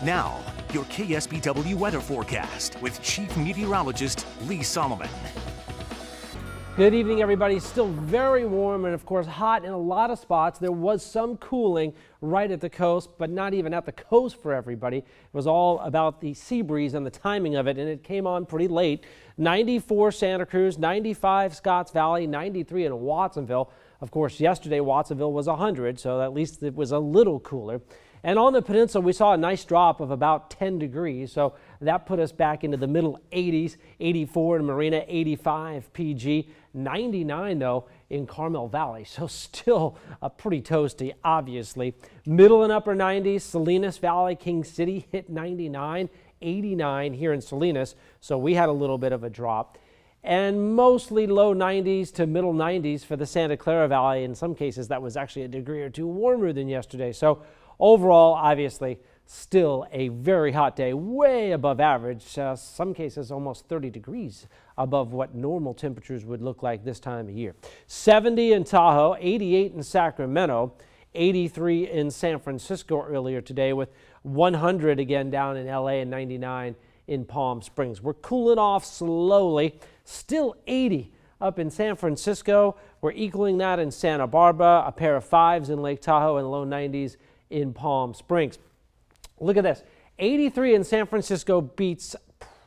Now, your KSBW weather forecast with Chief Meteorologist Lee Solomon. Good evening, everybody. Still very warm and, of course, hot in a lot of spots. There was some cooling right at the coast, but not even at the coast for everybody. It was all about the sea breeze and the timing of it, and it came on pretty late. 94 Santa Cruz, 95 Scotts Valley, 93 in Watsonville. Of course, yesterday Watsonville was 100, so at least it was a little cooler. And on the peninsula, we saw a nice drop of about 10 degrees, so that put us back into the middle 80s, 84 in Marina, 85 PG, 99 though in Carmel Valley, so still pretty toasty, obviously. Middle and upper 90s, Salinas Valley, King City hit 99, 89 here in Salinas, so we had a little bit of a drop. And mostly low 90s to middle 90s for the Santa Clara Valley. In some cases, that was actually a degree or two warmer than yesterday. So overall, obviously, still a very hot day, way above average. Some cases almost 30 degrees above what normal temperatures would look like this time of year. 70 in Tahoe, 88 in Sacramento, 83 in San Francisco earlier today, with 100 again down in LA and 99 in Palm Springs. We're cooling off slowly. Still 80 up in San Francisco. We're equaling that in Santa Barbara, a pair of 5s in Lake Tahoe, and low 90s in Palm Springs. Look at this. 83 in San Francisco beats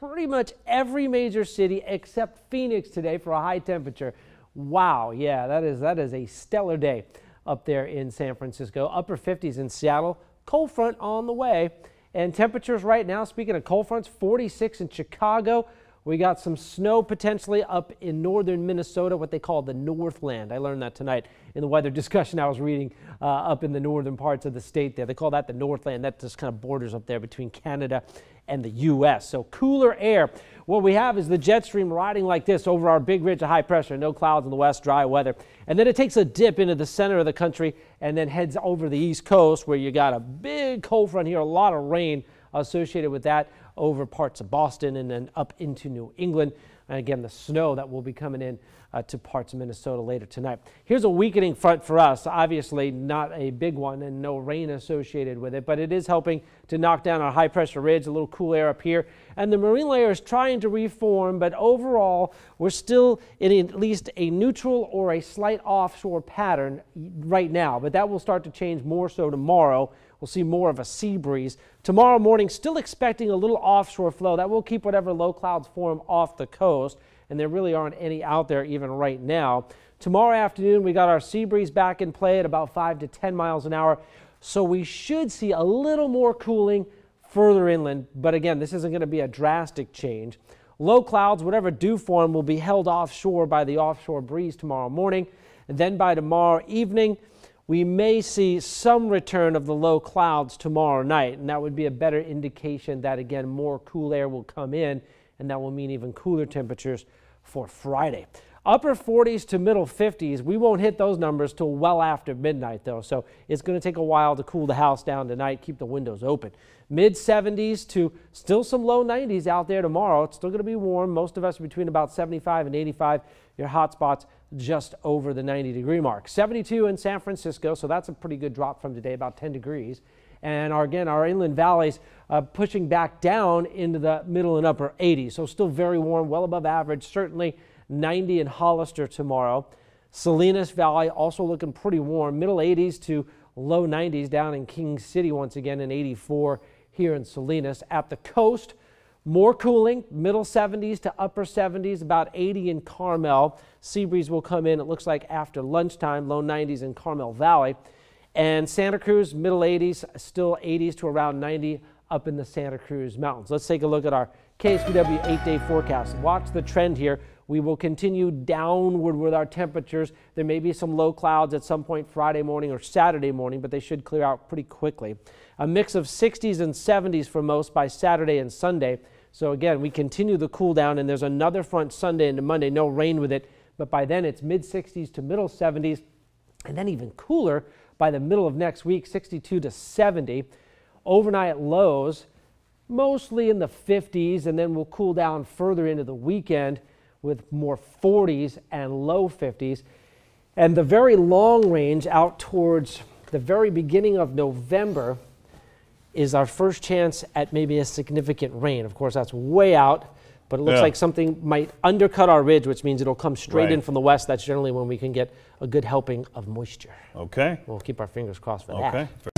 pretty much every major city except Phoenix today for a high temperature. Wow, yeah, that is a stellar day up there in San Francisco. Upper 50s in Seattle. Cold front on the way. And temperatures right now, speaking of cold fronts, 46 in Chicago. We got some snow potentially up in northern Minnesota, what they call the Northland. I learned that tonight in the weather discussion I was reading up in the northern parts of the state there. They call that the Northland. That just kind of borders up there between Canada and the U.S. So cooler air. What we have is the jet stream riding like this over our big ridge of high pressure. No clouds in the west, dry weather. And then it takes a dip into the center of the country and then heads over the east coast where you got a big cold front here, a lot of rain associated with that over parts of Boston and then up into New England. And again, the snow that will be coming in to parts of Minnesota later tonight. Here's a weakening front for us. Obviously not a big one and no rain associated with it, but it is helping to knock down our high pressure ridge, a little cool air up here. And the marine layer is trying to reform, but overall we're still in at least a neutral or a slight offshore pattern right now, but that will start to change more so tomorrow. We'll see more of a sea breeze. Tomorrow morning, still expecting a little offshore flow. That will keep whatever low clouds form off the coast, and there really aren't any out there even right now. Tomorrow afternoon, we got our sea breeze back in play at about 5 to 10 miles an hour, so we should see a little more cooling further inland, but again, this isn't going to be a drastic change. Low clouds, whatever do form, will be held offshore by the offshore breeze tomorrow morning, and then by tomorrow evening, we may see some return of the low clouds tomorrow night, and that would be a better indication that, again, more cool air will come in, and that will mean even cooler temperatures for Friday. Upper 40s to middle 50s. We won't hit those numbers till well after midnight, though, so it's going to take a while to cool the house down tonight, keep the windows open. Mid 70s to still some low 90s out there tomorrow. It's still going to be warm. Most of us between about 75 and 85. Your hot spots just over the 90-degree mark. 72 in San Francisco, so that's a pretty good drop from today, about 10 degrees. And again, our inland valleys pushing back down into the middle and upper 80s, so still very warm, well above average, certainly 90 in Hollister tomorrow. Salinas Valley also looking pretty warm, middle 80s to low 90s down in King City once again, and 84 here in Salinas. At the coast, more cooling, middle 70s to upper 70s, about 80 in Carmel. Sea breeze will come in, it looks like after lunchtime, low 90s in Carmel Valley. And Santa Cruz, middle 80s, still 80s to around 90 up in the Santa Cruz Mountains. Let's take a look at our KSBW 8-day forecast. Watch the trend here. We will continue downward with our temperatures. There may be some low clouds at some point Friday morning or Saturday morning, but they should clear out pretty quickly. A mix of 60s and 70s for most by Saturday and Sunday. So again, we continue the cool down, and there's another front Sunday into Monday, no rain with it, but by then it's mid 60s to middle 70s, and then even cooler by the middle of next week, 62 to 70. Overnight lows mostly in the 50s, and then we'll cool down further into the weekend with more 40s and low 50s. And the very long range out towards the very beginning of November is our first chance at maybe a significant rain. Of course, that's way out, but it looks like something might undercut our ridge, which means it'll come straight in from the west. That's generally when we can get a good helping of moisture. Okay. We'll keep our fingers crossed for that.